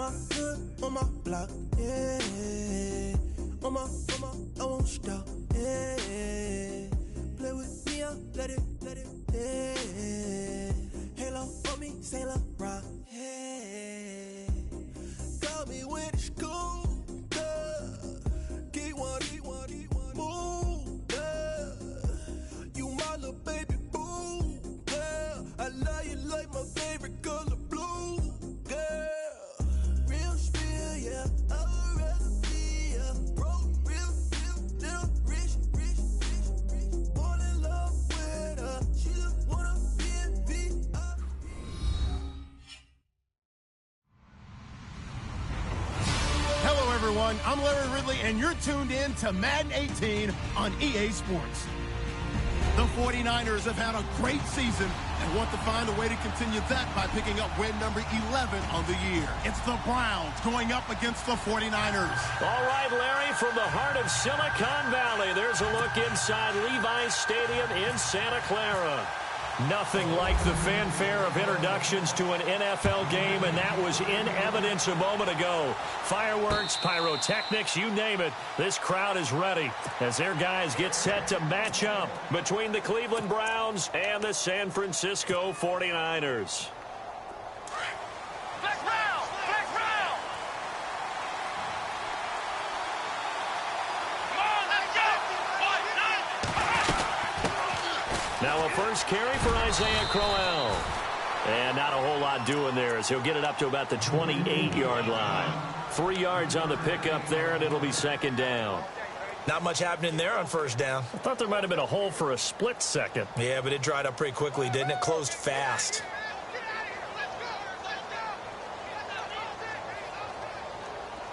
my hood, on my block, yeah. On my, I won't stop, yeah. Play with me, I'll let it, yeah. Halo on me, Saint Laurent, yeah. Got me when it's cool, yeah. Keep one, move, yeah. You my little baby boo, yeah. I love you like my favorite color blue, yeah. Real spill, yeah. I'd rather be a broke, real, little rich. Fall in love with her. She just wanna be in VIP. Hello, everyone. I'm Larry Ridley, and you're tuned in to Madden 18 on EA Sports. The 49ers have had a great season and want to find a way to continue that by picking up win number 11 on the year. It's the Browns going up against the 49ers. All right, Larry, from the heart of Silicon Valley, there's a look inside Levi's Stadium in Santa Clara. Nothing like the fanfare of introductions to an NFL game, and that was in evidence a moment ago. Fireworks, pyrotechnics, you name it. This crowd is ready as their guys get set to match up between the Cleveland Browns and the San Francisco 49ers. Now a first carry for Isaiah Crowell. And not a whole lot doing there as he'll get it up to about the 28-yard line. 3 yards on the pickup there, and it'll be second down. Not much happening there on first down. I thought there might have been a hole for a split second. Yeah, but it dried up pretty quickly, didn't it? Closed fast.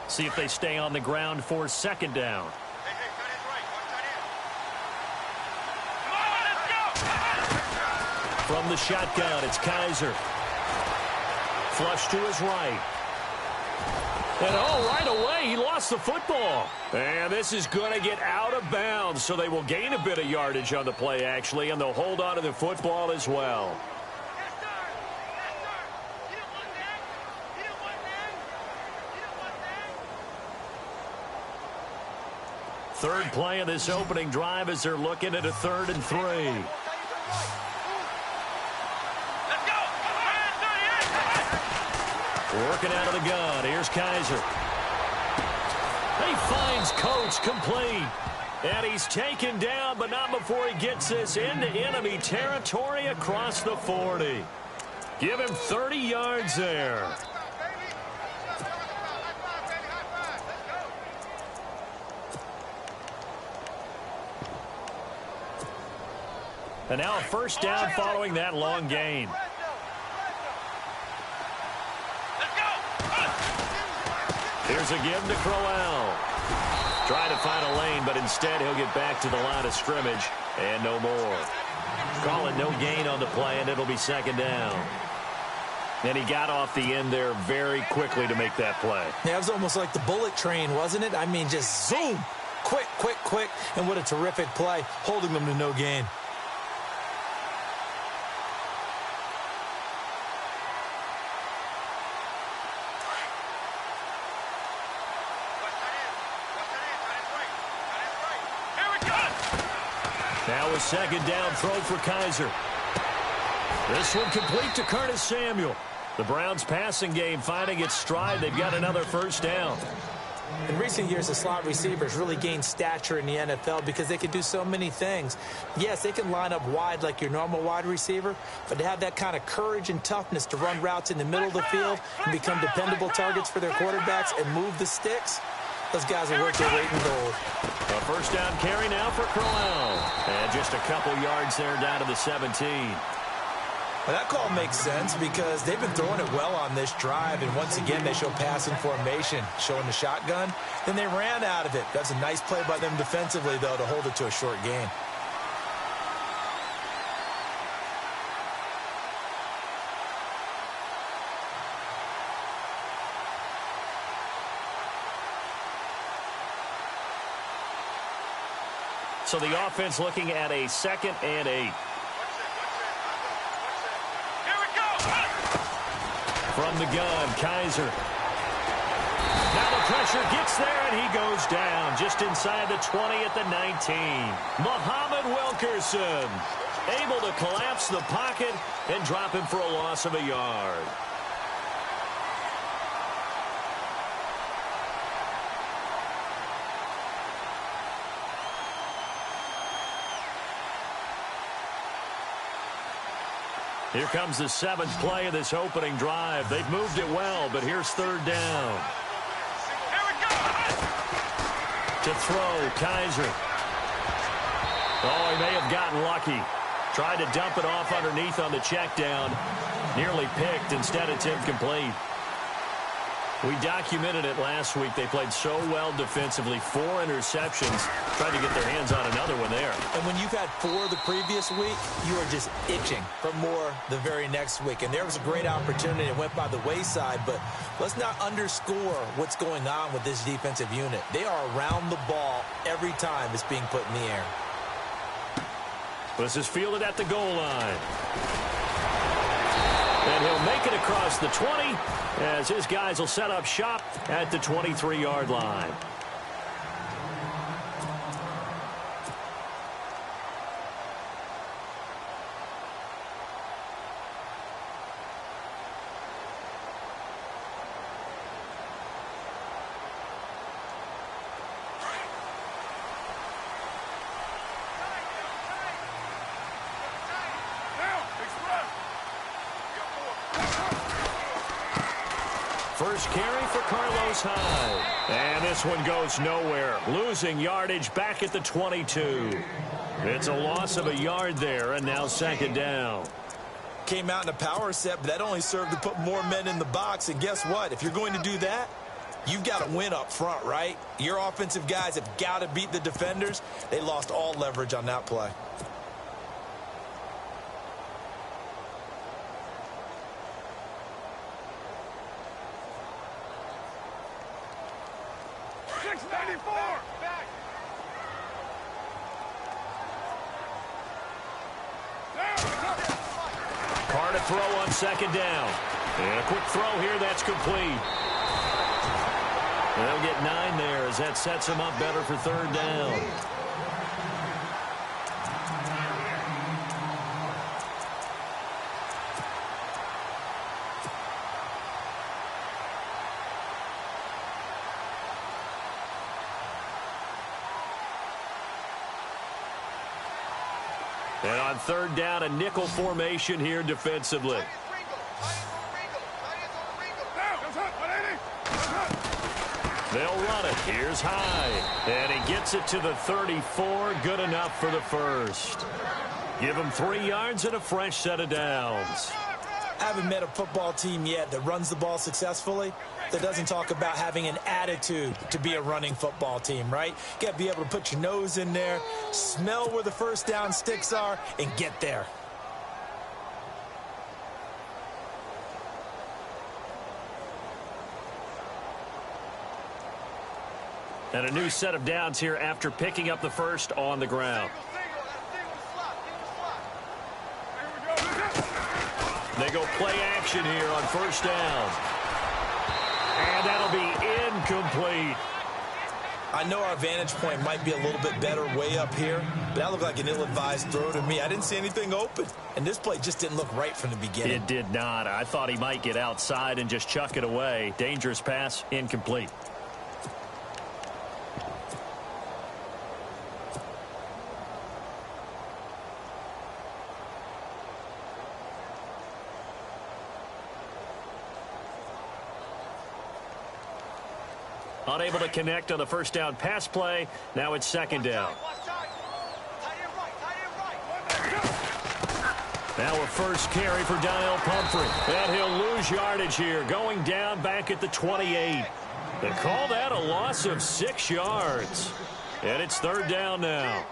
See if they stay on the ground for second down. From the shotgun, it's Kaiser. Flush to his right. And right away, he lost the football. And this is going to get out of bounds, so they will gain a bit of yardage on the play, actually, and they'll hold on to the football as well. Third play of this opening drive as they're looking at a 3rd and 3. Working out of the gun. Here's Kaiser. He finds Coates complete. And he's taken down, but not before he gets this into enemy territory across the 40. Give him 30 yards there. And now a first down following that long gain. Here's a give to Crowell. Trying to find a lane, but instead he'll get back to the line of scrimmage and no more. Call it no gain on the play, and it'll be second down. And he got off the end there very quickly to make that play. Yeah, it was almost like the bullet train, wasn't it? I mean, just zoom. Quick. And what a terrific play, holding them to no gain. Now a second down throw for Kaiser. This one complete to Curtis Samuel. The Browns passing game finding its stride. They've got another first down. In recent years, the slot receivers really gained stature in the NFL because they can do so many things. Yes, they can line up wide like your normal wide receiver, but to have that kind of courage and toughness to run routes in the middle of the field and become dependable targets for their quarterbacks and move the sticks, those guys are worth their weight in gold. A first down carry now for Crowell. And just a couple yards there down to the 17. Well, that call makes sense because they've been throwing it well on this drive, and once again they show passing formation, showing the shotgun. Then they ran out of it. That's a nice play by them defensively, though, to hold it to a short gain. So the offense looking at a 2nd and 8. From the gun, Kaiser. Now the pressure gets there, and he goes down just inside the 20 at the 19. Muhammad Wilkerson able to collapse the pocket and drop him for a loss of a yard. Here comes the 7th play of this opening drive. They've moved it well, but here's 3rd down. To throw, Kaiser. Oh, he may have gotten lucky. Tried to dump it off underneath on the check down. Nearly picked. Instead, it's incomplete. We documented it last week. They played so well defensively. 4 interceptions. Tried to get their hands on another one there. And when you've had 4 the previous week, you are just itching for more the very next week. And there was a great opportunity. It went by the wayside, but let's not underscore what's going on with this defensive unit. They are around the ball every time it's being put in the air. This is fielded at the goal line. And he'll make it across the 20 as his guys will set up shop at the 23-yard line. First carry for Carlos Hyde. And this one goes nowhere. Losing yardage back at the 22. It's a loss of a yard there, and now 2nd down. Came out in a power set, but that only served to put more men in the box. And guess what? If you're going to do that, you've got to win up front, right? Your offensive guys have got to beat the defenders. They lost all leverage on that play. Carr to throw on 2nd down. And a quick throw here, that's complete. They'll get 9 there as that sets him up better for 3rd down. And on 3rd down, a nickel formation here defensively. They'll run it. Here's Hyde. And he gets it to the 34. Good enough for the first. Give him 3 yards and a fresh set of downs. I haven't met a football team yet that runs the ball successfully that doesn't talk about having an attitude to be a running football team, right? You got to be able to put your nose in there, smell where the first down sticks are, and get there. And a new set of downs here after picking up the first on the ground. They go play action here on 1st down. And that'll be incomplete. I know our vantage point might be a little bit better way up here, but that looked like an ill-advised throw to me. I didn't see anything open, and this play just didn't look right from the beginning. It did not. I thought he might get outside and just chuck it away. Dangerous pass, incomplete. Unable to connect on the 1st down pass play. Now it's 2nd down. Now a first carry for Donnell Pumphrey. And he'll lose yardage here. Going down back at the 28. They call that a loss of 6 yards. And it's 3rd down now.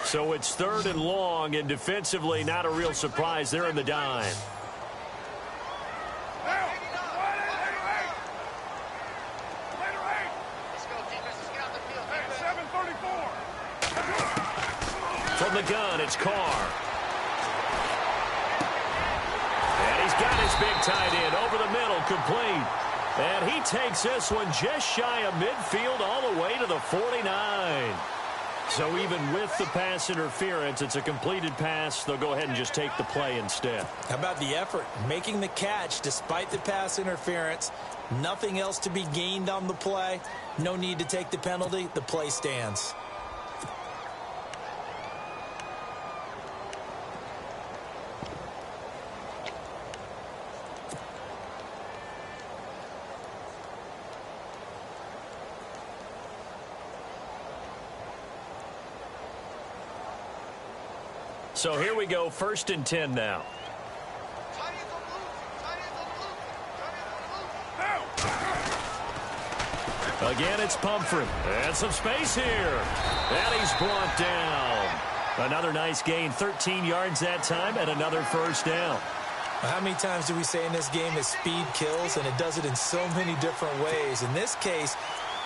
So it's 3rd and long, and defensively not a real surprise. They're in the dime. From the gun, it's Carr. And he's got his big tight end over the middle, complete. And he takes this one just shy of midfield all the way to the 49. So even with the pass interference, it's a completed pass. They'll go ahead and just take the play instead. How about the effort? Making the catch despite the pass interference. Nothing else to be gained on the play. No need to take the penalty. The play stands. So here we go, 1st and 10 now. Again, it's Pumphrey. And some space here. And he's brought down. Another nice gain, 13 yards that time, and another 1st down. How many times do we say in this game that speed kills, and it does it in so many different ways? In this case,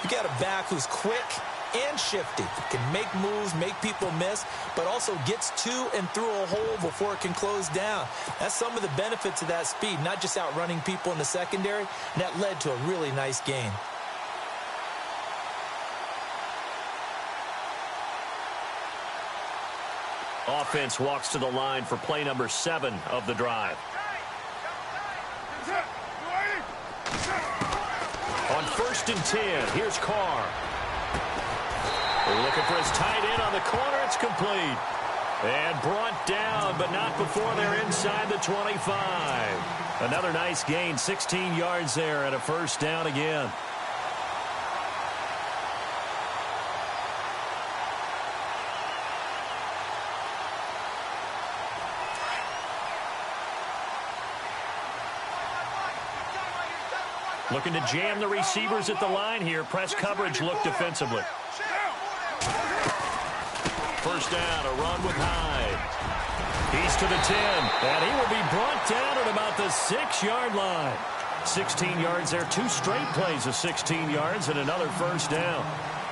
you got a back who's quick and shifty, can make moves, make people miss, but also gets to and through a hole before it can close down. That's some of the benefits of that speed, not just outrunning people in the secondary, and that led to a really nice gain. Offense walks to the line for play number 7 of the drive. On 1st and 10, here's Carr. Looking for his tight end on the corner. It's complete. And brought down, but not before they're inside the 25. Another nice gain, 16 yards there, and a 1st down again. Looking to jam the receivers at the line here. Press coverage look defensively. 1st down, a run with Hyde. He's to the 10, and he will be brought down at about the 6-yard line. 16 yards there, 2 straight plays of 16 yards, and another 1st down.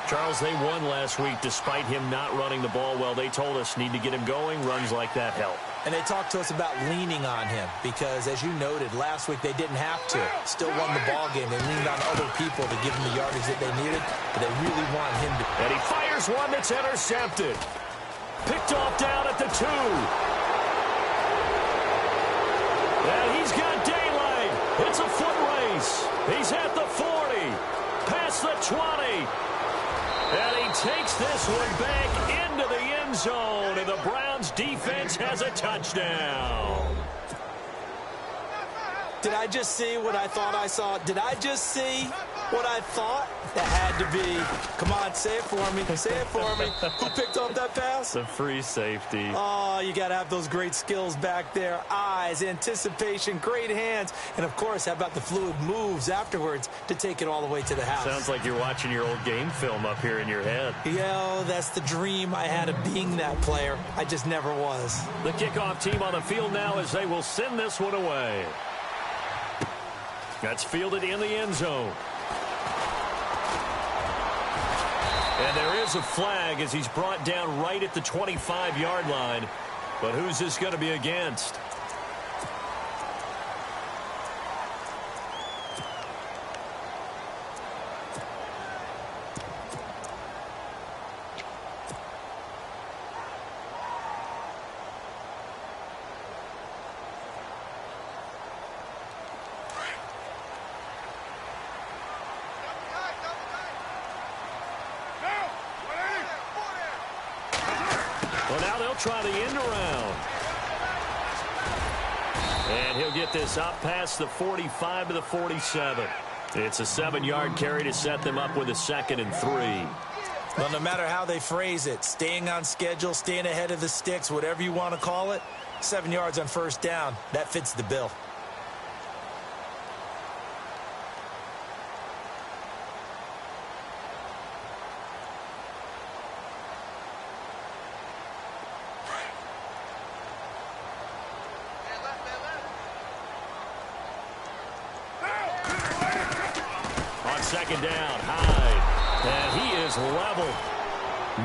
Charles, they won last week despite him not running the ball well. They told us need to get him going. Runs like that help. And they talked to us about leaning on him because, as you noted, last week they didn't have to. Still won the ball game. They leaned on other people to give them the yardage that they needed, but they really want him to. And he fires one that's intercepted. Picked off down at the 2. And he's got daylight. It's a foot race. He's at the 40. Past the 20. And he takes this one back into the end zone, and the Browns defense has a touchdown. Did I just see what I thought I saw? Did I just see what I thought? That had to be. Come on, say it for me. Say it for me. Who picked up that pass? The free safety. Oh, you got to have those great skills back there. Eyes, anticipation, great hands. And, of course, how about the fluid moves afterwards to take it all the way to the house? Sounds like you're watching your old game film up here in your head. Yo, that's the dream I had of being that player. I just never was. The kickoff team on the field now as they will send this one away. That's fielded in the end zone. And there is a flag as he's brought down right at the 25-yard line. But who's this going to be against? Well, now they'll try the end around. And he'll get this up past the 45 to the 47. It's a 7-yard carry to set them up with a 2nd and 3. Well, no matter how they phrase it, staying on schedule, staying ahead of the sticks, whatever you want to call it, 7 yards on 1st down, that fits the bill. On 2nd down, Hyde. And he is level.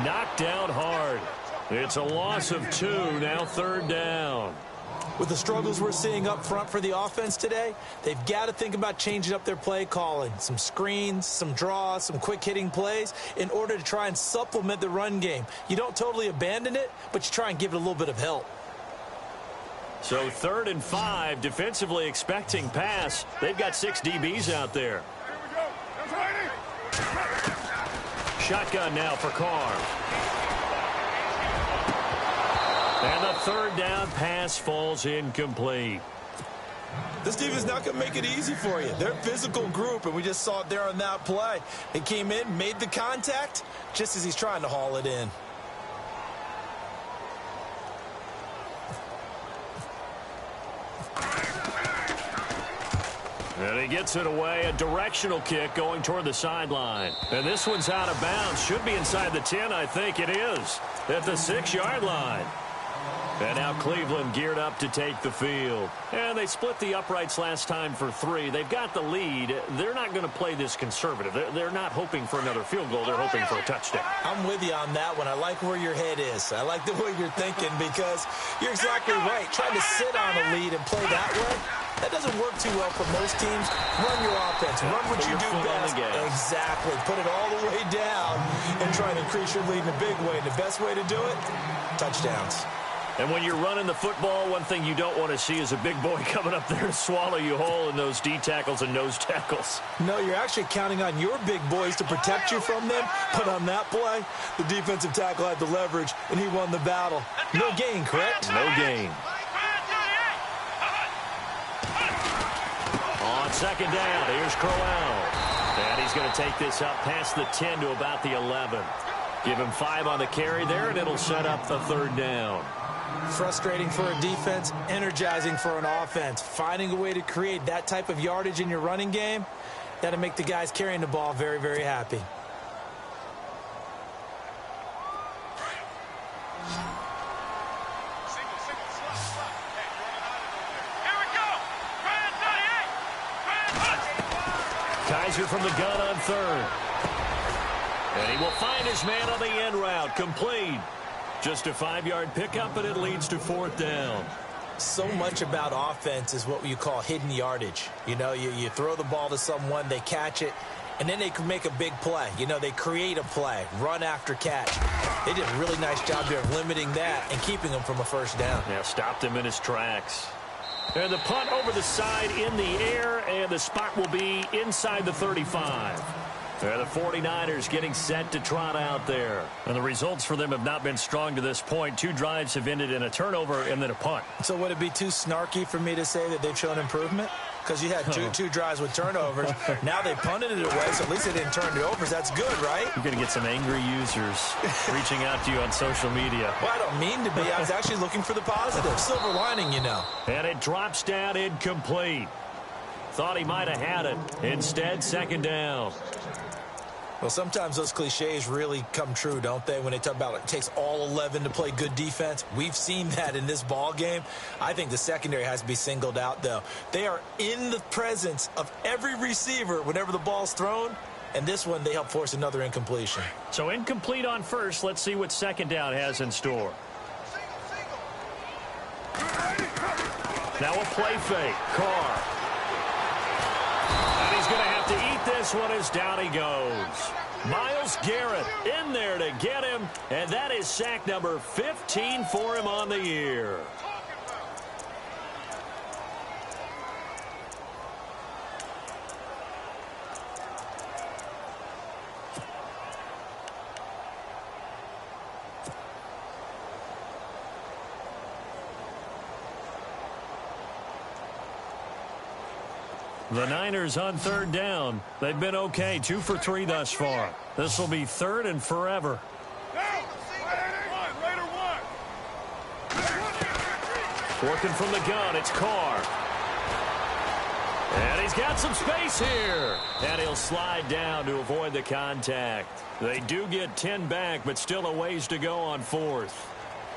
Knocked down hard. It's a loss of 2, now 3rd down. With the struggles we're seeing up front for the offense today, they've got to think about changing up their play calling. Some screens, some draws, some quick-hitting plays in order to try and supplement the run game. You don't totally abandon it, but you try and give it a little bit of help. So 3rd and 5, defensively expecting pass. They've got 6 DBs out there. Shotgun now for Carr. And the 3rd down pass falls incomplete. This defense is not going to make it easy for you. They're a physical group, and we just saw it there on that play. He came in, made the contact, just as he's trying to haul it in. And he gets it away, a directional kick going toward the sideline. And this one's out of bounds. Should be inside the 10, I think it is, at the 6-yard line. And now Cleveland geared up to take the field. And they split the uprights last time for 3. They've got the lead. They're not going to play this conservative. They're not hoping for another field goal. They're hoping for a touchdown. I'm with you on that one. I like where your head is. I like the way you're thinking because you're exactly right. Trying to sit on a lead and play that way, that doesn't work too well for most teams. Run your offense. Run what you do best. Exactly. Put it all the way down and try and increase your lead in a big way. And the best way to do it, touchdowns. And when you're running the football, one thing you don't want to see is a big boy coming up there and swallow you whole in those D tackles and nose tackles. No, you're actually counting on your big boys to protect you from them. But on that play, the defensive tackle had the leverage, and he won the battle. No gain, correct? No gain. On 2nd down, here's Crowell. And he's going to take this up past the 10 to about the 11. Give him 5 on the carry there, and it'll set up the 3rd down. Frustrating for a defense, energizing for an offense. Finding a way to create that type of yardage in your running game, that'll make the guys carrying the ball very, very happy. Kaiser from the gun on 3rd. And he will find his man on the end route, complete. Just a 5-yard pickup, and it leads to 4th down. So much about offense is what you call hidden yardage. You know, you throw the ball to someone, they catch it, and then they can make a big play. You know, they create a play, run after catch. They did a really nice job there of limiting that and keeping him from a 1st down. Yeah, stopped him in his tracks. And the punt over the side in the air, and the spot will be inside the 35. And the 49ers getting set to trot out there. And the results for them have not been strong to this point. 2 drives have ended in a turnover and then a punt. So would it be too snarky for me to say that they've shown improvement? Because you had two drives with turnovers. Now they punted it away, so at least they didn't turn it over. That's good, right? You're going to get some angry users reaching out to you on social media. Well, I don't mean to be. I was actually looking for the positive. Silver lining, you know. And it drops down incomplete. Thought he might have had it. Instead, 2nd down. Well, sometimes those cliches really come true, don't they? When they talk about it takes all 11 to play good defense. We've seen that in this ball game. I think the secondary has to be singled out, though. They are in the presence of every receiver whenever the ball's thrown. And this one, they help force another incompletion. So incomplete on 1st. Let's see what 2nd down has in store. Now a play fake. Carr. And he's going to have to eat this one as down he goes. Myles Garrett in there to get him, and that is sack number 15 for him on the year. The Niners on 3rd down. They've been okay, 2 for 3 thus far. This will be 3rd and forever. Working from the gun, it's Carr. And he's got some space here. And he'll slide down to avoid the contact. They do get 10 back, but still a ways to go on 4th.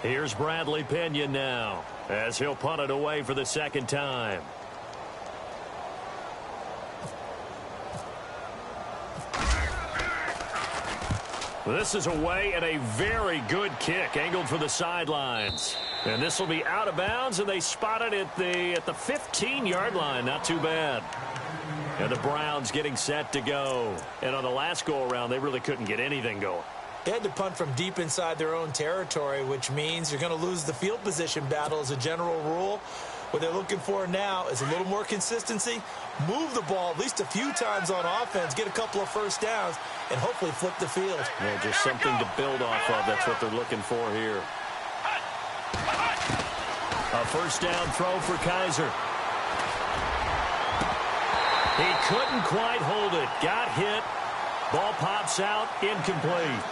Here's Bradley Pinion now, as he'll punt it away for the 2nd time. This is away and a very good kick angled for the sidelines. And this will be out of bounds, and they spot it at the 15-yard line. Not too bad. And the Browns getting set to go. And on the last go-around, they really couldn't get anything going. They had to punt from deep inside their own territory, which means you're going to lose the field position battle as a general rule. What they're looking for now is a little more consistency, move the ball at least a few times on offense, get a couple of first downs, and hopefully flip the field. Yeah, just something to build off of. That's what they're looking for here. A first down throw for Kaiser. He couldn't quite hold it. Got hit. Ball pops out. Incomplete.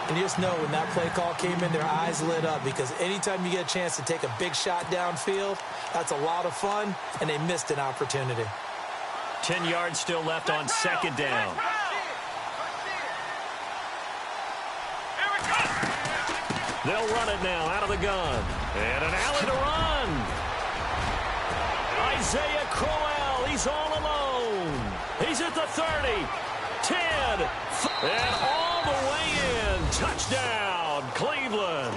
And you just know when that play call came in, their eyes lit up, because anytime you get a chance to take a big shot downfield, that's a lot of fun, and they missed an opportunity. 10 yards still left on second down. They'll run it now out of the gun. And an alley to run. Isaiah Crowell, he's all alone. He's at the 30, 10, and all the way in. Touchdown, Cleveland.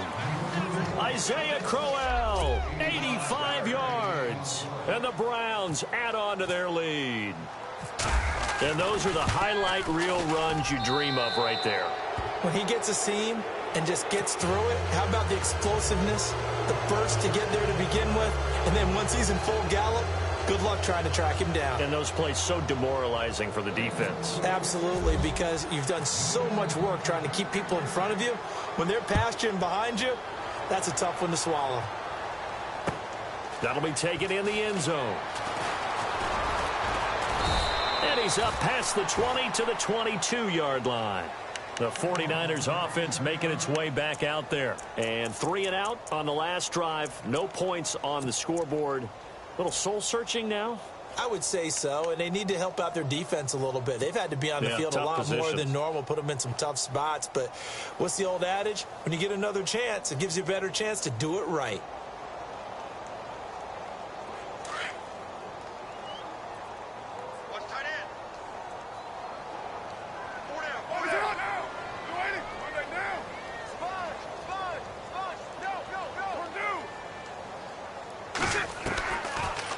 Isaiah Crowell, 85 yards. And the Browns add on to their lead. And those are the highlight reel runs you dream of right there. When he gets a seam and just gets through it, how about the explosiveness, the burst to get there to begin with, and then once he's in full gallop, good luck trying to track him down. And those plays so demoralizing for the defense. Absolutely, because you've done so much work trying to keep people in front of you. When they're past you and behind you, that's a tough one to swallow. That'll be taken in the end zone. And he's up past the 20 to the 22-yard line. The 49ers offense making its way back out there. And 3 and out on the last drive. No points on the scoreboard. A little soul-searching now? I would say so, and they need to help out their defense a little bit. They've had to be on the field a lot more than normal, put them in some tough spots. But what's the old adage? When you get another chance, it gives you a better chance to do it right.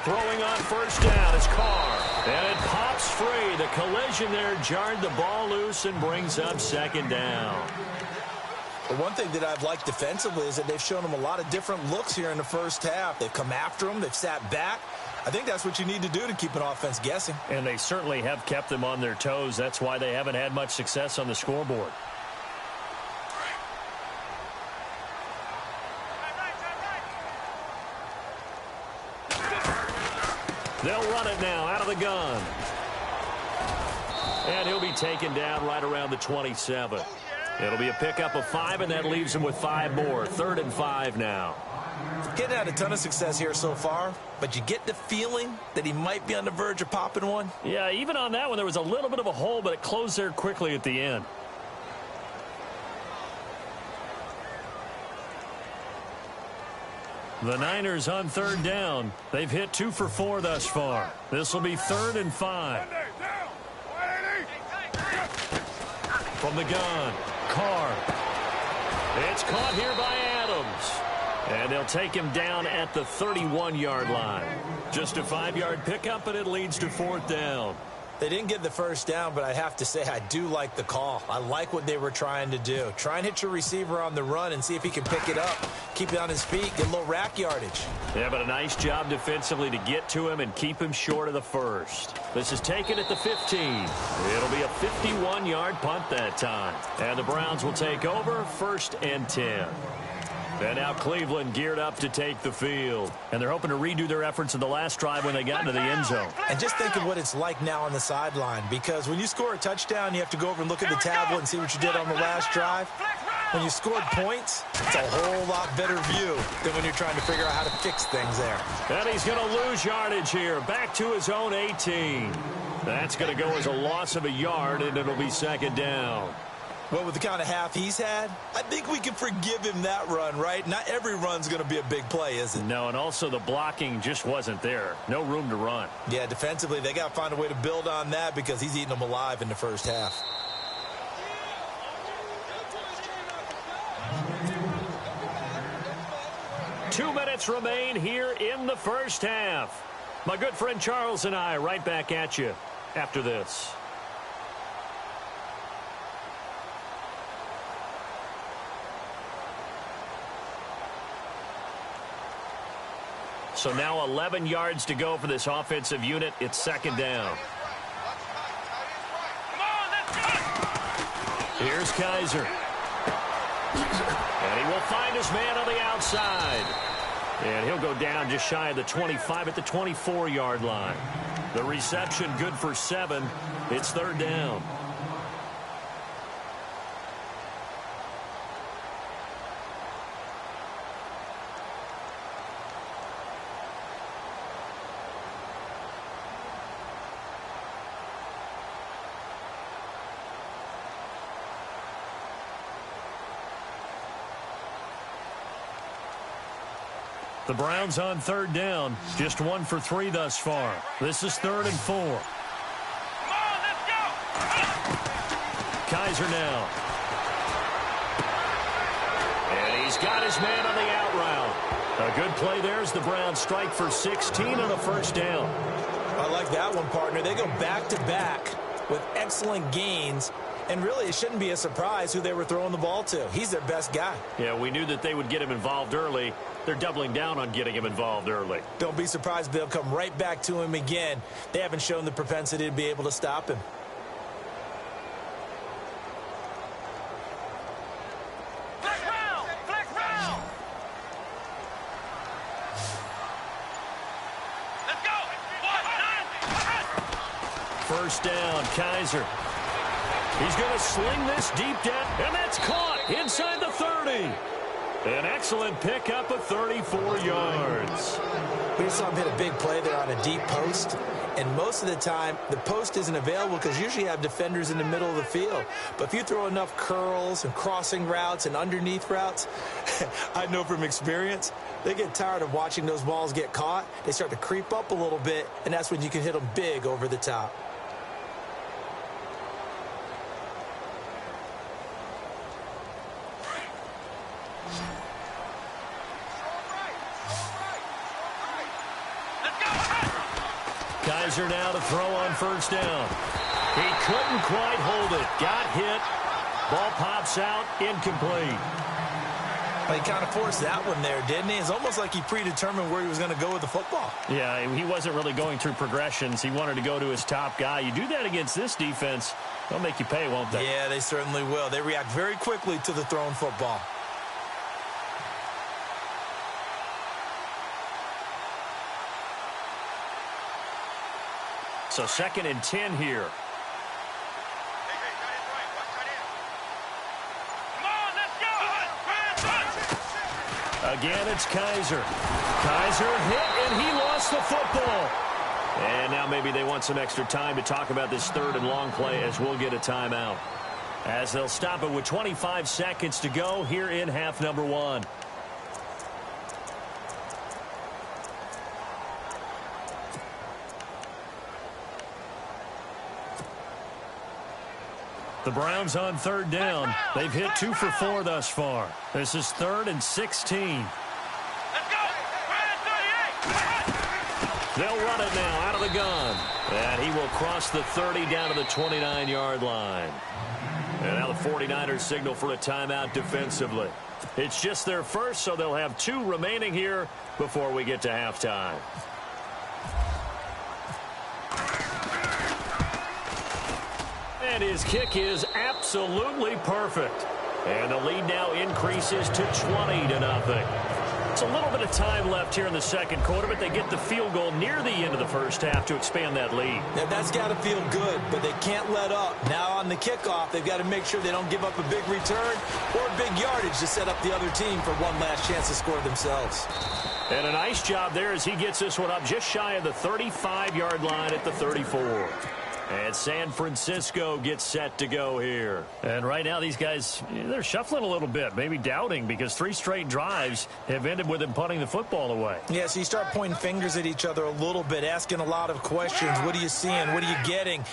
Throwing on first down is Carr. And it pops free. The collision there jarred the ball loose and brings up second down. Well, one thing that I've liked defensively is that they've shown them a lot of different looks here in the first half. They've come after them. They've sat back. I think that's what you need to do to keep an offense guessing. And they certainly have kept them on their toes. That's why they haven't had much success on the scoreboard. They'll run it now out of the gun. And he'll be taken down right around the 27. It'll be a pickup of 5, and that leaves him with 5 more. 3rd and 5 now. Getting had a ton of success here so far, but you get the feeling that he might be on the verge of popping one. Yeah, even on that one, there was a little bit of a hole, but it closed there quickly at the end. The Niners on 3rd down. They've hit 2 for 4 thus far. This will be 3rd and 5. From the gun, Carr. It's caught here by Adams. And they'll take him down at the 31-yard line. Just a 5-yard pickup, and it leads to 4th down. They didn't get the first down, but I have to say I do like the call. I like what they were trying to do. Try and hit your receiver on the run and see if he can pick it up, keep it on his feet, get a little rack yardage. Yeah, but a nice job defensively to get to him and keep him short of the first. This is taken at the 15. It'll be a 51-yard punt that time. And the Browns will take over 1st and 10. And now Cleveland geared up to take the field. And they're hoping to redo their efforts in the last drive when they got into the end zone. And just think of what it's like now on the sideline, because when you score a touchdown, you have to go over and look at the tablet and see what you did on the last drive. When you scored points, it's a whole lot better view than when you're trying to figure out how to fix things there. And he's going to lose yardage here, back to his own 18. That's going to go as a loss of a yard, and it'll be 2nd down. Well, with the kind of half he's had, I think we can forgive him that run, right? Not every run's going to be a big play, is it? No, and also the blocking just wasn't there. No room to run. Yeah, defensively, they got to find a way to build on that because he's eating them alive in the first half. 2 minutes remain here in the first half. My good friend Charles and I right back at you after this. So now 11 yards to go for this offensive unit. It's second down. Here's Kaiser. And he will find his man on the outside. And he'll go down just shy of the 25 at the 24-yard line. The reception good for 7. It's third down. The Browns on third down. Just 1 for 3 thus far. This is 3rd and 4. Come on, let's go! Kaiser now. And he's got his man on the out route. A good play there as the Browns strike for 16 on a first down. I like that one, partner. They go back-to-back with excellent gains. And really, it shouldn't be a surprise who they were throwing the ball to. He's their best guy. Yeah, we knew that they would get him involved early. They're doubling down on getting him involved early. Don't be surprised they'll come right back to him again. They haven't shown the propensity to be able to stop him. Flex round! Flex round! Let's go! 1, 9, First down, Kaiser. He's going to sling this deep down, and that's caught inside the 30. An excellent pickup of 34 yards. We just saw him hit a big play there on a deep post. And most of the time, the post isn't available because usually you have defenders in the middle of the field. But if you throw enough curls and crossing routes and underneath routes, I know from experience, they get tired of watching those balls get caught. They start to creep up a little bit, and that's when you can hit them big over the top. Kaiser now to throw on first down. He couldn't quite hold it. Got hit. Ball pops out. Incomplete. Well, he kind of forced that one there, didn't he? It's almost like he predetermined where he was going to go with the football. Yeah, he wasn't really going through progressions. He wanted to go to his top guy. You do that against this defense, they'll make you pay, won't they? Yeah, they certainly will. They react very quickly to the thrown football. So 2nd and 10 here. Again, it's Kaiser. Kaiser hit, and he lost the football. And now maybe they want some extra time to talk about this 3rd and long play as we'll get a timeout. As they'll stop it with 25 seconds to go here in half number 1. The Browns on third down. They've hit 2 for 4 thus far. This is 3rd and 16. Let's go! They'll run it now out of the gun. And he will cross the 30 down to the 29-yard line. And now the 49ers signal for a timeout defensively. It's just their first, so they'll have 2 remaining here before we get to halftime. And his kick is absolutely perfect. And the lead now increases to 20-0. It's a little bit of time left here in the second quarter, but they get the field goal near the end of the first half to expand that lead. Now, that's got to feel good, but they can't let up. Now on the kickoff, they've got to make sure they don't give up a big return or big yardage to set up the other team for one last chance to score themselves. And a nice job there as he gets this one up just shy of the 35-yard line at the 34. And San Francisco gets set to go here. And right now these guys, they're shuffling a little bit, maybe doubting, because 3 straight drives have ended with them punting the football away. Yeah, so you start pointing fingers at each other a little bit, asking a lot of questions. What are you seeing? What are you getting?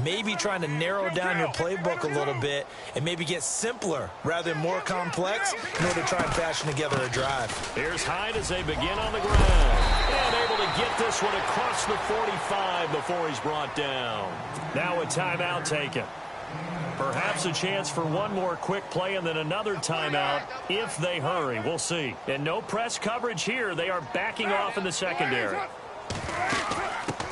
Maybe trying to narrow down your playbook a little bit and maybe get simpler rather than more complex in order to try and fashion together a drive. Here's Hyde as they begin on the ground. And able to get this one across the 45 before he's brought down. Now a timeout taken. Perhaps a chance for one more quick play and then another timeout if they hurry. We'll see. And no press coverage here. They are backing off in the secondary.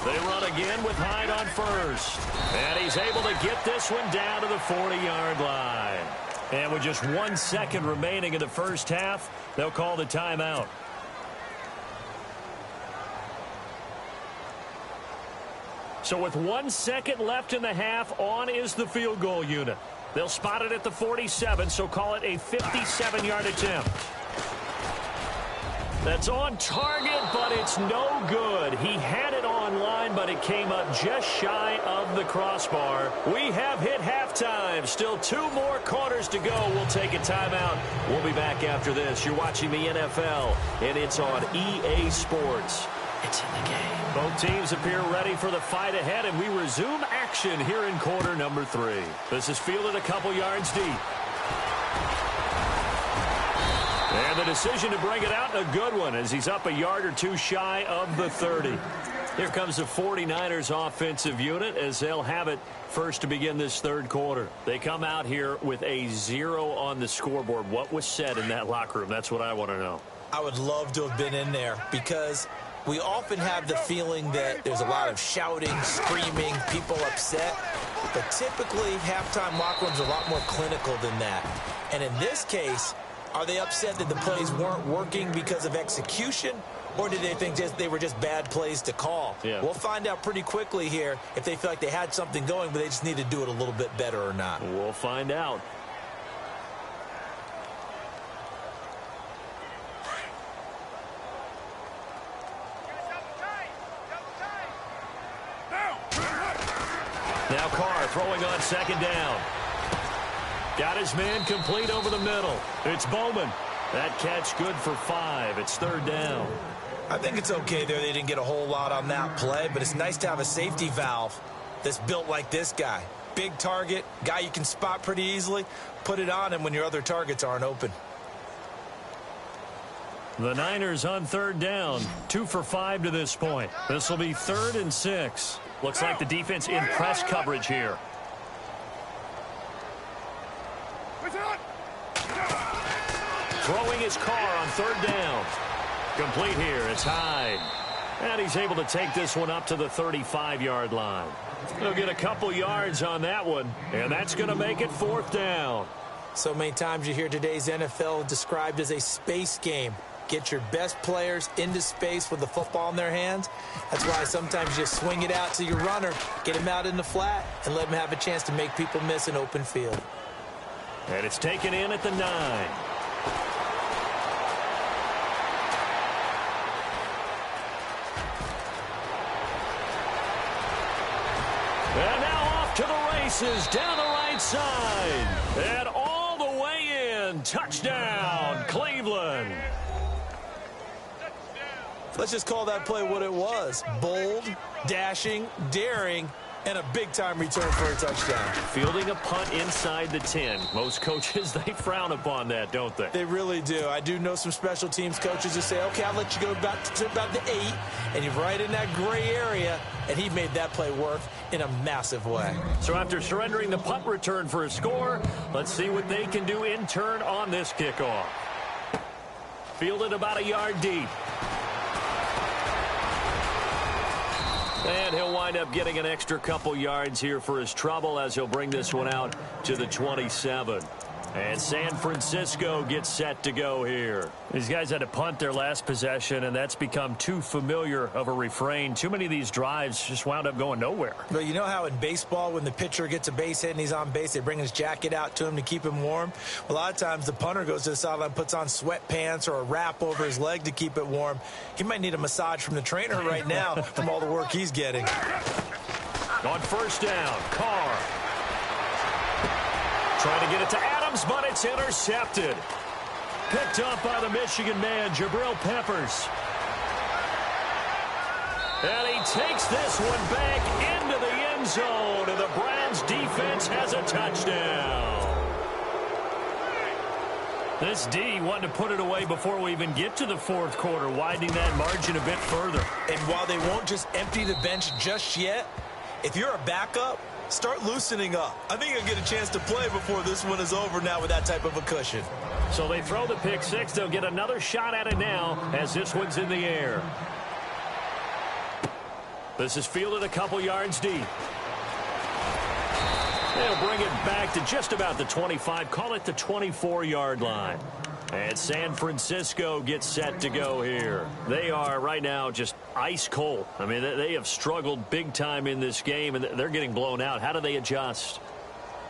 They run again with Hyde on first. And he's able to get this one down to the 40-yard line. And with just 1 second remaining in the first half, they'll call the timeout. So with 1 second left in the half, on is the field goal unit. They'll spot it at the 47, so call it a 57-yard attempt. That's on target, but it's no good. He had it on line, but it came up just shy of the crossbar. We have hit halftime. Still 2 more quarters to go. We'll take a timeout. We'll be back after this. You're watching the NFL, and it's on EA Sports. It's in the game. Both teams appear ready for the fight ahead, and we resume action here in quarter number 3. This is fielded a couple yards deep. And the decision to bring it out, a good one, as he's up a yard or 2 shy of the 30. Here comes the 49ers offensive unit as they'll have it first to begin this third quarter. They come out here with a 0 on the scoreboard. What was said in that locker room? That's what I want to know. I would love to have been in there because we often have the feeling that there's a lot of shouting, screaming, people upset. But typically, halftime locker rooms are a lot more clinical than that. And in this case, are they upset that the plays weren't working because of execution? Or did they think they were just bad plays to call? Yeah. We'll find out pretty quickly here if they feel like they had something going, but they just need to do it a little bit better or not. We'll find out. Now Carr throwing on second down. Got his man complete over the middle. It's Bowman. That catch good for 5. It's third down. I think it's okay there. They didn't get a whole lot on that play, but it's nice to have a safety valve that's built like this guy. Big target, guy you can spot pretty easily. Put it on him when your other targets aren't open. The Niners on third down. 2 for 5 to this point. This will be 3rd and 6. Looks like the defense in press coverage here. Throwing his car on third down. Complete here. It's Hyde. And he's able to take this one up to the 35-yard line. He'll get a couple yards on that one, and that's going to make it 4th down. So many times you hear today's NFL described as a space game. Get your best players into space with the football in their hands. That's why sometimes you just swing it out to your runner, get him out in the flat, and let him have a chance to make people miss an open field. And it's taken in at the 9. And now off to the races down the right side. And all the way in. Touchdown, Cleveland. Let's just call that play what it was. Bold, dashing, daring, and a big-time return for a touchdown. Fielding a punt inside the 10. Most coaches, they frown upon that, don't they? They really do. I do know some special teams coaches who say, okay, I'll let you go about the 8, and you're right in that gray area, and he made that play work in a massive way. So after surrendering the punt return for a score, let's see what they can do in turn on this kickoff. Fielded about a yard deep. And he'll wind up getting an extra couple yards here for his trouble as he'll bring this one out to the 27. And San Francisco gets set to go here. These guys had to punt their last possession, and that's become too familiar of a refrain. Too many of these drives just wound up going nowhere. But you know how in baseball, when the pitcher gets a base hit and he's on base, they bring his jacket out to him to keep him warm? A lot of times the punter goes to the sideline, puts on sweatpants or a wrap over his leg to keep it warm. He might need a massage from the trainer right now from all the work he's getting. On first down, Carr. Trying to get it to Adams, but it's intercepted. Picked up by the Michigan man, Jabril Peppers. And he takes this one back into the end zone, and the Browns defense has a touchdown. This D wanted to put it away before we even get to the fourth quarter, widening that margin a bit further. And while they won't just empty the bench just yet, if you're a backup, start loosening up. I think you'll get a chance to play before this one is over now with that type of a cushion. So they throw the pick six. They'll get another shot at it now as this one's in the air. This is fielded a couple yards deep. They'll bring it back to just about the 25. Call it the 24-yard line. And San Francisco gets set to go here. They are right now just ice cold. I mean, they have struggled big time in this game, and they're getting blown out. How do they adjust?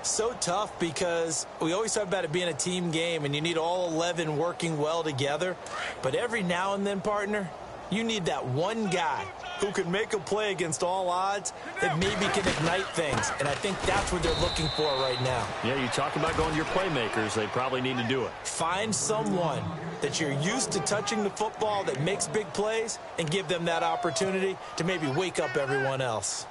So tough because we always talk about it being a team game, and you need all 11 working well together. But every now and then, partner, you need that one guy who can make a play against all odds that maybe can ignite things. And I think that's what they're looking for right now. Yeah, you talk about going to your playmakers. They probably need to do it. Find someone that you're used to touching the football that makes big plays and give them that opportunity to maybe wake up everyone else.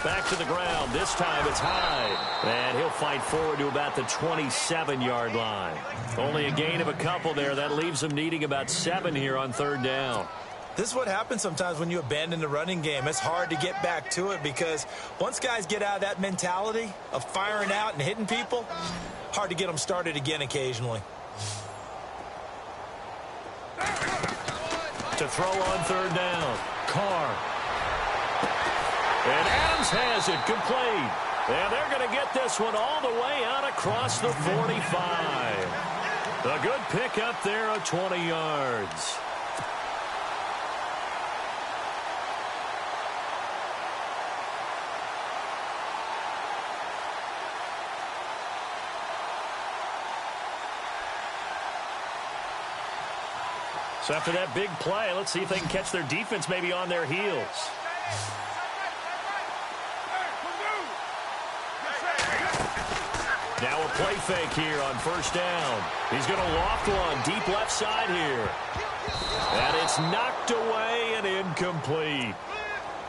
Back to the ground. This time it's Hyde. And he'll fight forward to about the 27-yard line. Only a gain of a couple there. That leaves them needing about 7 here on third down. This is what happens sometimes when you abandon the running game. It's hard to get back to it because once guys get out of that mentality of firing out and hitting people, hard to get them started again occasionally. To throw on third down, Carr. And Adams has it, complete. And they're going to get this one all the way out across the 45. A good pickup there of 20 yards. So after that big play, let's see if they can catch their defense maybe on their heels. Now a play fake here on first down. He's going to loft one deep left side here. And it's knocked away and incomplete.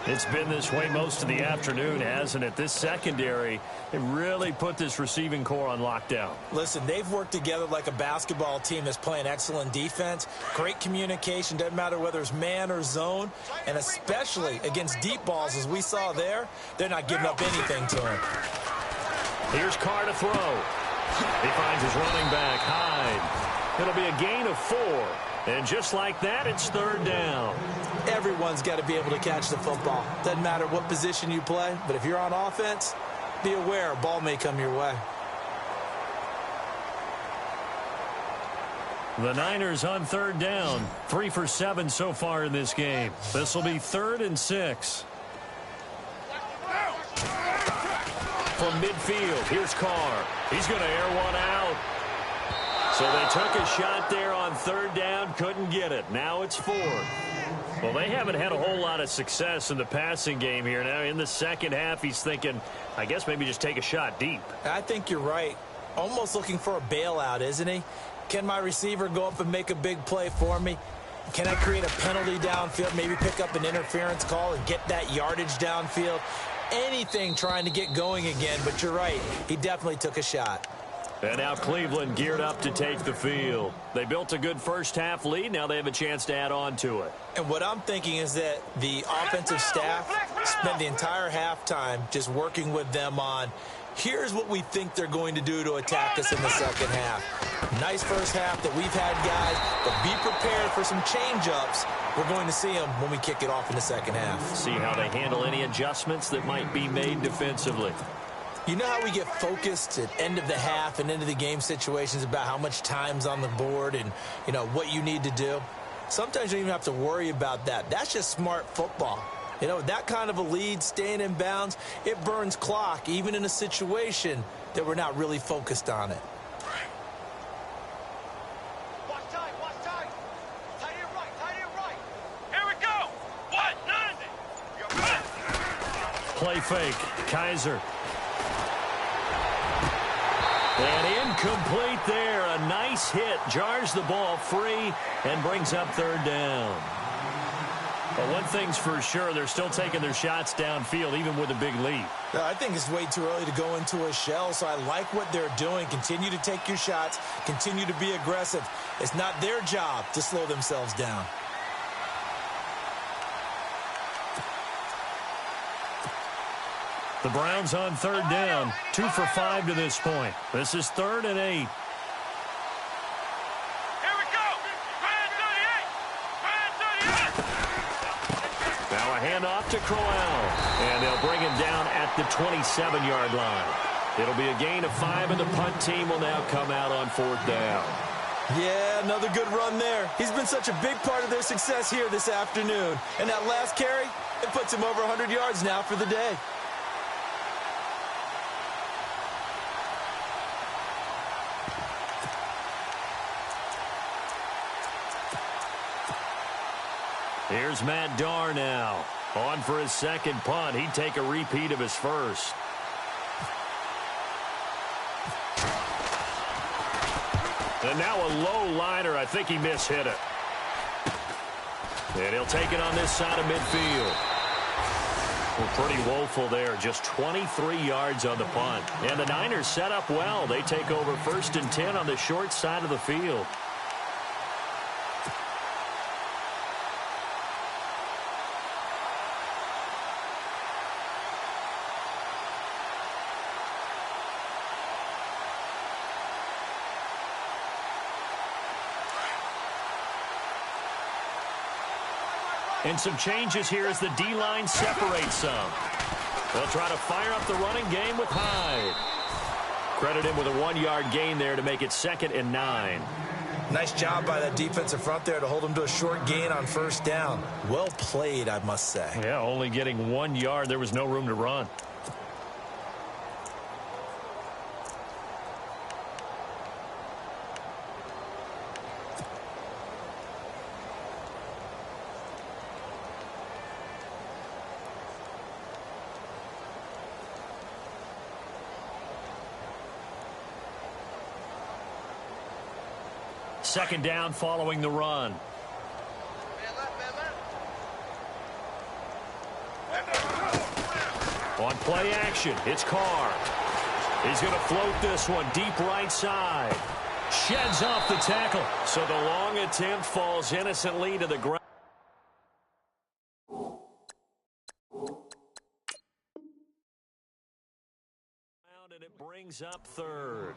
It's been this way most of the afternoon, hasn't it? This secondary, it really put this receiving core on lockdown. Listen, they've worked together like a basketball team that's playing excellent defense. Great communication, doesn't matter whether it's man or zone. And especially against deep balls, as we saw there, they're not giving up anything to him. Here's Carr to throw. He finds his running back, Hyde. It'll be a gain of 4. And just like that, it's third down. Everyone's got to be able to catch the football. Doesn't matter what position you play, but if you're on offense, be aware a ball may come your way. The Niners on third down. 3 for 7 so far in this game. This will be 3rd and 6. From midfield, here's Carr. He's going to air one out. So they took a shot there on third down, couldn't get it. Now it's 4th. Well, they haven't had a whole lot of success in the passing game here. Now in the second half, he's thinking, I guess maybe just take a shot deep. I think you're right. Almost looking for a bailout, isn't he? Can my receiver go up and make a big play for me? Can I create a penalty downfield, maybe pick up an interference call and get that yardage downfield? Anything trying to get going again, but you're right. He definitely took a shot. And now Cleveland geared up to take the field. They built a good first-half lead. Now they have a chance to add on to it. And what I'm thinking is that the offensive staff spent the entire halftime just working with them on, here's what we think they're going to do to attack us in the second half. Nice first half that we've had, guys, but be prepared for some change-ups. We're going to see them when we kick it off in the second half. See how they handle any adjustments that might be made defensively. You know how we get focused at end of the half and into the game situations about how much time's on the board and, you know, what you need to do? sometimes you don't even have to worry about that. That's just smart football. You know, that kind of a lead, staying in bounds, it burns clock, even in a situation that we're not really focused on it. Watch tight, watch tight. Tight end right, tight end right. Here we go. What? 90. You're back. Play fake. Kaiser. And incomplete there. A nice hit. Jars the ball free and brings up third down. But one thing's for sure, they're still taking their shots downfield, even with a big lead. I think it's way too early to go into a shell, so I like what they're doing. Continue to take your shots. Continue to be aggressive. It's not their job to slow themselves down. The Browns on third down, 2 for 5 to this point. This is 3rd and 8. Here we go. Grand 38. Grand 38. Now a handoff to Crowell, and they'll bring him down at the 27-yard line. It'll be a gain of 5, and the punt team will now come out on 4th down. Yeah, another good run there. He's been such a big part of their success here this afternoon. And that last carry, it puts him over 100 yards now for the day. Here's Matt Darr now. On for his second punt. He'd take a repeat of his first. And now a low liner. I think he mishit it. And he'll take it on this side of midfield. Well, pretty woeful there. Just 23 yards on the punt. And the Niners set up well. They take over 1st and 10 on the short side of the field. And some changes here as the D-line separates some. They'll try to fire up the running game with Hyde. Credit him with a 1-yard gain there to make it 2nd and 9. Nice job by that defensive front there to hold him to a short gain on 1st down. Well played, I must say. Yeah, only getting 1 yard. There was no room to run. Second down following the run. On play action, it's Carr. He's going to float this one deep right side. Sheds off the tackle. So the long attempt falls innocently to the ground. And it brings up 3rd.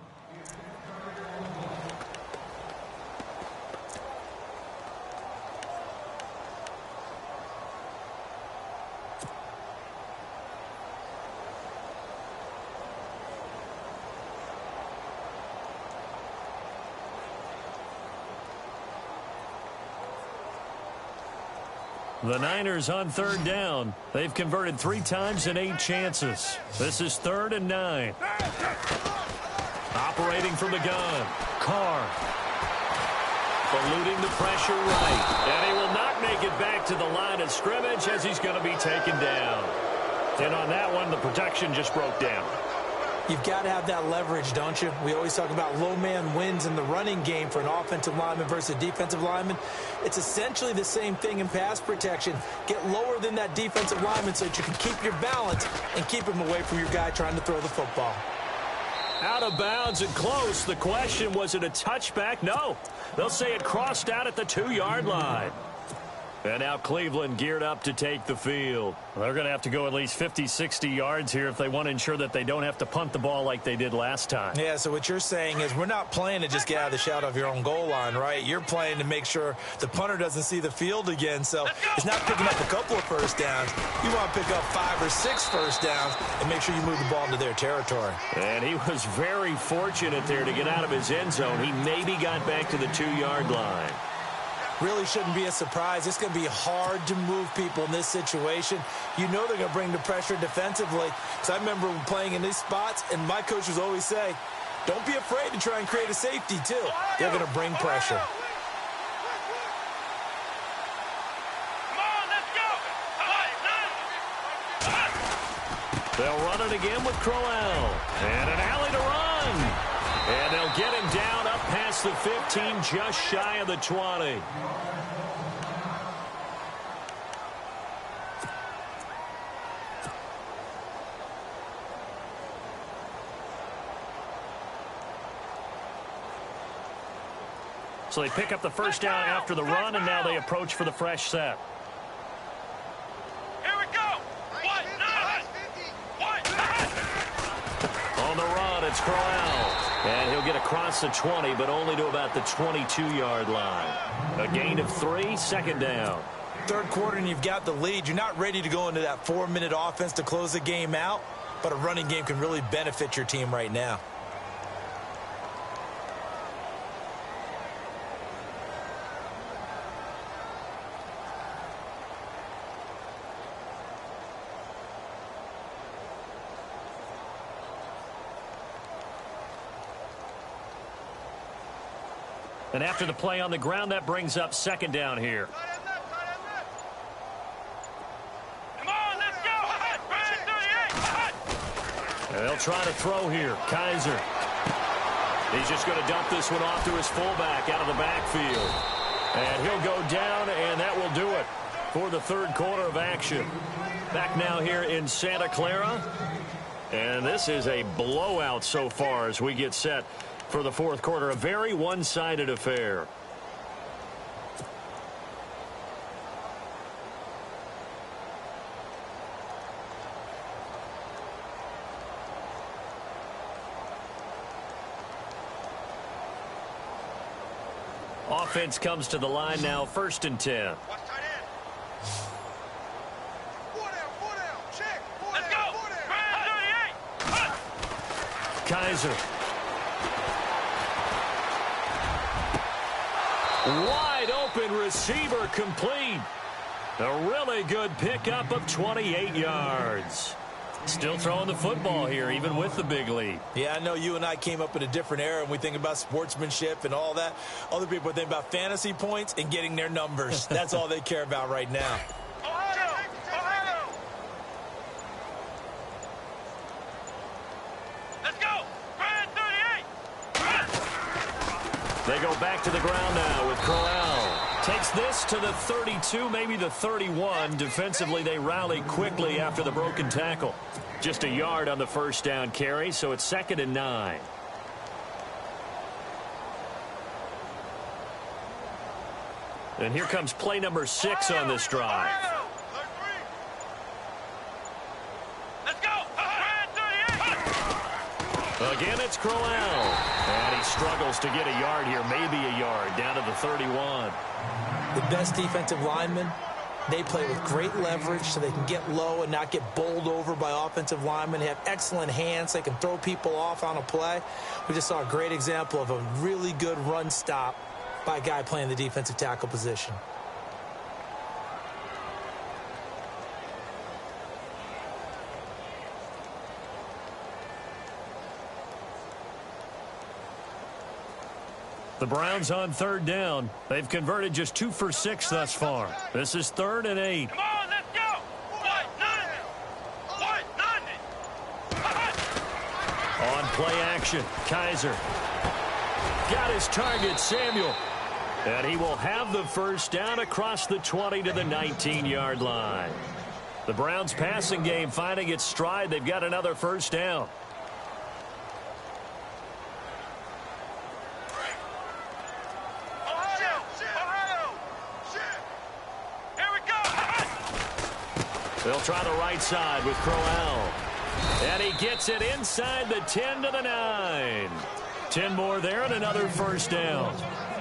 The Niners on 3rd down. They've converted 3 times in 8 chances. This is 3rd and 9. Operating from the gun. Carr. Eluding the pressure right. And he will not make it back to the line of scrimmage as he's going to be taken down. And on that one, the protection just broke down. You've got to have that leverage, don't you? We always talk about low man wins in the running game for an offensive lineman versus a defensive lineman. It's essentially the same thing in pass protection. Get lower than that defensive lineman so that you can keep your balance and keep him away from your guy trying to throw the football. Out of bounds and close. The question, was it a touchback? No. They'll say it crossed out at the 2-yard line. And now Cleveland geared up to take the field. They're going to have to go at least 50, 60 yards here if they want to ensure that they don't have to punt the ball like they did last time. Yeah, so what you're saying is we're not playing to just get out of the shadow of your own goal line, right? You're playing to make sure the punter doesn't see the field again. So it's not picking up a couple of first downs. You want to pick up 5 or 6 first downs and make sure you move the ball into their territory. And he was very fortunate there to get out of his end zone. He maybe got back to the 2-yard line. Really shouldn't be a surprise. It's going to be hard to move people in this situation. You know they're going to bring the pressure defensively. Because I remember playing in these spots, and my coaches always say, don't be afraid to try and create a safety, too. They're going to bring pressure. They'll run it again with Crowell. And an alley to run. And they'll get him down up past the 15, just shy of the 20. So they pick up the first down after the run, and now they approach for the fresh set. On the run, it's Crowell. And he'll get across the 20, but only to about the 22-yard line. A gain of 3, second down. Third quarter, and you've got the lead. You're not ready to go into that 4-minute offense to close the game out, but a running game can really benefit your team right now. And after the play on the ground, that brings up second down here. Come on, let's go! And they'll try to throw here. Kaiser. He's just going to dump this one off to his fullback out of the backfield. And he'll go down, and that will do it for the third quarter of action. Back now here in Santa Clara. And this is a blowout so far as we get set for the fourth quarter. A very one-sided affair. Offense comes to the line now, 1st and 10. Watch tight end. Four down, check. Let's go. 38. Kaiser. Wide open receiver complete. A really good pickup of 28 yards. Still throwing the football here, even with the big lead. Yeah, I know you and I came up in a different era, and we think about sportsmanship and all that. Other people think about fantasy points and getting their numbers. That's all they care about right now. Let's go. 38. They go back to the ground now with Crowell. Takes this to the 32, maybe the 31. Defensively, they rally quickly after the broken tackle. Just a yard on the first down carry, so it's 2nd and 9. And here comes play number 6 on this drive. Let's go. 38. Again, it's Crowell. And he struggles to get a yard here, maybe a yard, down to the 31. The best defensive linemen, they play with great leverage so they can get low and not get bowled over by offensive linemen. They have excellent hands. They can throw people off on a play. We just saw a great example of a really good run stop by a guy playing the defensive tackle position. The Browns on 3rd down. They've converted just 2 for 6 thus far. This is 3rd and 8. Come on, let's go. On play action, Kaiser. Got his target, Samuel. And he will have the first down across the 20 to the 19-yard line. The Browns passing game finding its stride. They've got another first down. They'll try the right side with Crowell. And he gets it inside the 10 to the 9. 10 more there and another first down.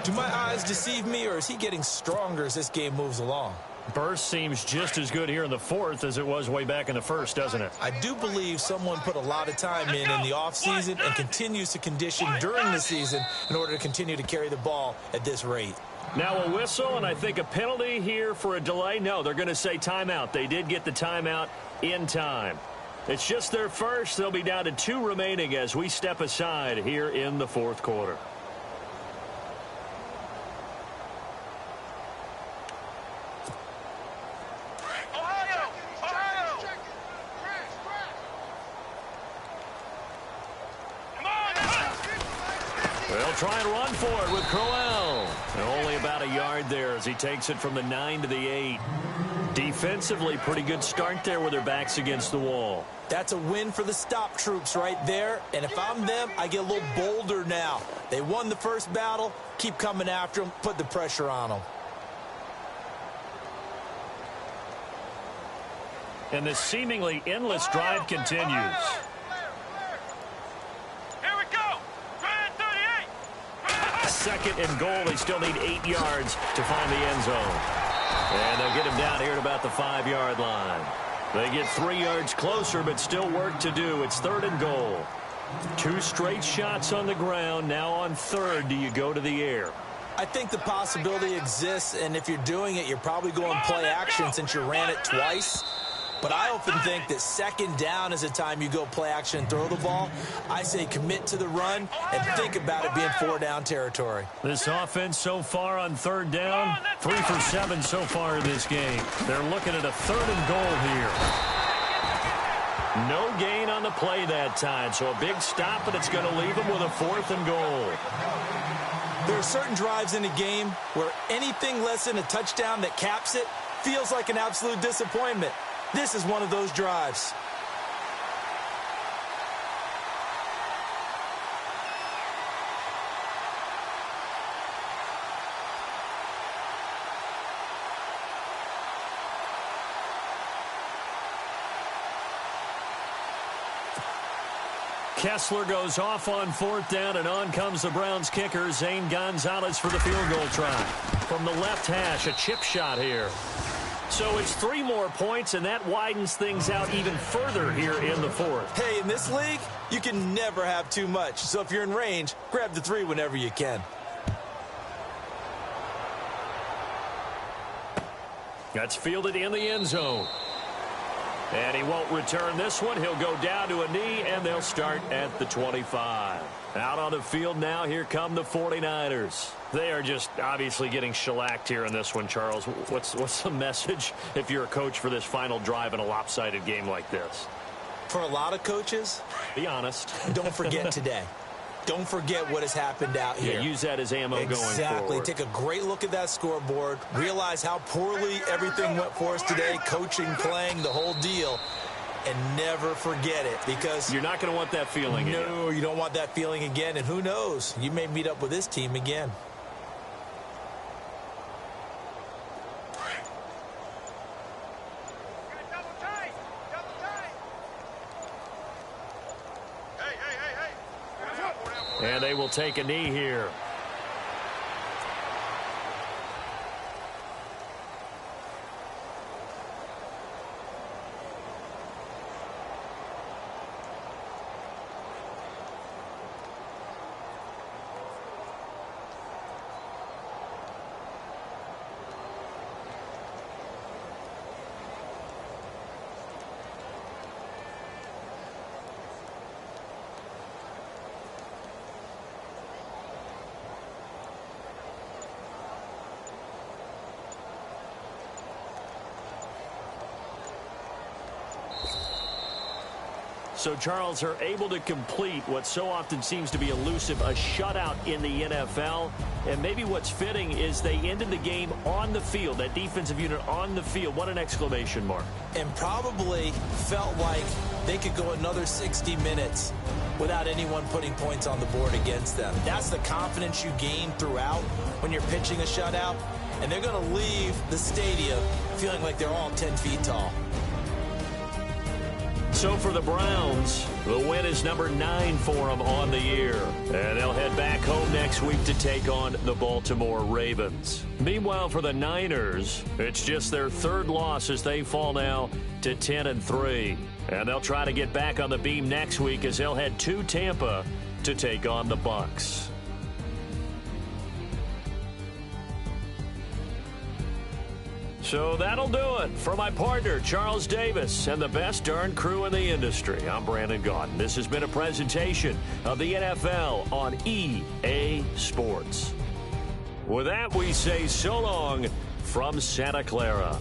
Do my eyes deceive me, or is he getting stronger as this game moves along? Burst seems just as good here in the 4th as it was way back in the 1st, doesn't it? I do believe someone put a lot of time in the offseason and continues to condition during the season in order to continue to carry the ball at this rate. Now a whistle, and I think a penalty here for a delay. No, they're going to say timeout. They did get the timeout in time. It's just their first. They'll be down to 2 remaining as we step aside here in the fourth quarter. They'll try and run for it with Crowell. Only about a yard there as he takes it from the 9 to the 8. Defensively, pretty good start there with their backs against the wall. That's a win for the stop troops right there. And if I'm them, I get a little bolder now. They won the first battle. Keep coming after them. Put the pressure on them. And this seemingly endless drive continues. Second and goal. They still need 8 yards to find the end zone. And they'll get him down here at about the 5-yard line. They get 3 yards closer, but still work to do. It's 3rd and goal. 2 straight shots on the ground. Now on 3rd, do you go to the air? I think the possibility exists, and if you're doing it, you're probably going play action since you ran it twice. But I often think that 2nd down is the time you go play action and throw the ball. I say commit to the run and think about it being 4-down territory. This offense so far on 3rd down, 3 for 7 so far in this game. They're looking at a 3rd and goal here. No gain on the play that time, so a big stop, and it's going to leave them with a 4th and goal. There are certain drives in a game where anything less than a touchdown that caps it feels like an absolute disappointment. This is one of those drives. Kessler goes off on 4th down, and on comes the Browns kicker, Zane Gonzalez, for the field goal try. From the left hash, a chip shot here. So it's 3 more points, and that widens things out even further here in the 4th. Hey, in this league, you can never have too much. So if you're in range, grab the 3 whenever you can. That's fielded in the end zone. And he won't return this one. He'll go down to a knee, and they'll start at the 25. Out on the field now, here come the 49ers. They are just obviously getting shellacked here in this one, Charles. What's the message if you're a coach for this final drive in a lopsided game like this? For a lot of coaches, be honest. Don't forget today. Don't forget what has happened out here. Yeah, use that as ammo going forward. Exactly. Take a great look at that scoreboard. Realize how poorly everything went for us today. Coaching, playing, the whole deal. And never forget it, because you're not going to want that feeling again. No, you don't want that feeling again. And who knows? You may meet up with this team again. And they will take a knee here. So, Charles, are able to complete what so often seems to be elusive, a shutout in the NFL. And maybe what's fitting is they ended the game on the field, that defensive unit on the field. What an exclamation mark. And probably felt like they could go another 60 minutes without anyone putting points on the board against them. That's the confidence you gain throughout when you're pitching a shutout. And they're going to leave the stadium feeling like they're all 10 feet tall. So for the Browns, the win is number 9 for them on the year. And they'll head back home next week to take on the Baltimore Ravens. Meanwhile, for the Niners, it's just their 3rd loss as they fall now to 10-3. And they'll try to get back on the beam next week as they'll head to Tampa to take on the Bucs. So that'll do it. For my partner, Charles Davis, and the best darn crew in the industry, I'm Brandon Gaudin. This has been a presentation of the NFL on EA Sports. With that, we say so long from Santa Clara.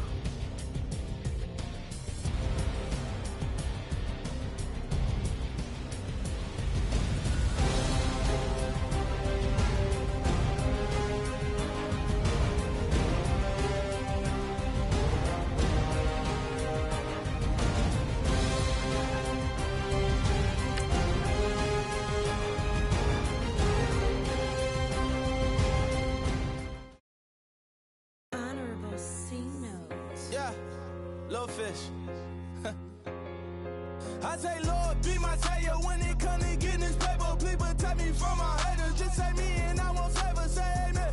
Fish. I say, Lord, be my savior when it comes to getting this paper. Please protect me from my haters. Just say me and I won't favor. Say amen.